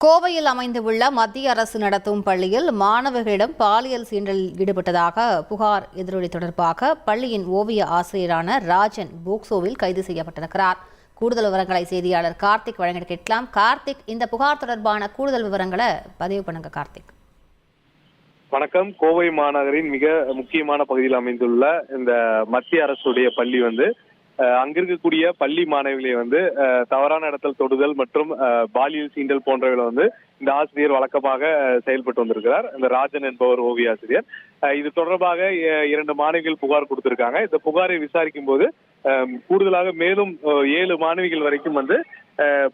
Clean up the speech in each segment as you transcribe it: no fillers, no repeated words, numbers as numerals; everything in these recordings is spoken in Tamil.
கோவையில் அமைந்துள்ள மத்திய அரசு நடத்தும் பள்ளியில் மாணவர்களிடம் பாலியல் சீண்டலில் ஈடுபட்டதாக புகார் எதிரொலி தொடர்பாக பள்ளியின் ஓவிய ஆசிரியரான ராஜன் போக்சோவில் கைது செய்யப்பட்டிருக்கிறார். கூடுதல் விவரங்களை செய்தியாளர் கார்த்திக் வழங்க கேட்கலாம். கார்த்திக், இந்த புகார் தொடர்பான கூடுதல் விவரங்களை பதிவு பண்ணுங்க. கார்த்திக், வணக்கம். கோவை மாநகரின் மிக முக்கியமான பகுதியில் அமைந்துள்ள இந்த மத்திய அரசுடைய பள்ளி அங்கிருக்கக்கூடிய பள்ளி மாணவிகளை தவறான இடத்தில் தொடுதல் மற்றும் பாலியல் சீண்டல் போன்றவைகளை இந்த ஆசிரியர் வழக்கமாக செயல்பட்டு வந்திருக்கிறார். இந்த ராஜன் என்பவர் ஓவிய ஆசிரியர். இது தொடர்பாக 2 மாணவிகள் புகார் கொடுத்திருக்காங்க. இந்த புகாரை விசாரிக்கும் போது கூடுதலாக மேலும் 7 மாணவிகள் வரைக்கும்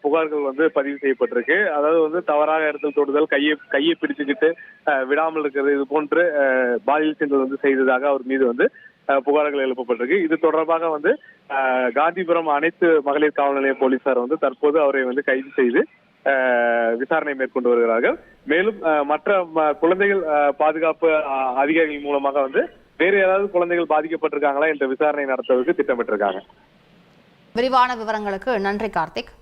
புகார்கள் பதிவு செய்யப்பட்டிருக்கு. அதாவது தவறாக இடத்தில் தொடுதல், கையை பிடிச்சுக்கிட்டு விடாமல் இருக்கிறது, இது போன்று பாலியல் சீண்டல் செய்ததாக அவர் மீது புகார்கள் எழுப்பப்பட்டிருக்கு. இது தொடர்பாக காந்திபுரம் அனைத்து மகளிர் காவல் நிலைய போலீசார் தற்போது அவரை கைது செய்து விசாரணை மேற்கொண்டு வருகிறார்கள். மேலும் மற்ற குழந்தைகள் பாதுகாப்பு அதிகாரிகள் மூலமாக வேறு ஏதாவது குழந்தைகள் பாதிக்கப்பட்டிருக்காங்களா என்ற விசாரணை நடத்துவதற்கு திட்டமிட்டிருக்காங்க. விரிவான விவரங்களுக்கு நன்றி கார்த்திக்.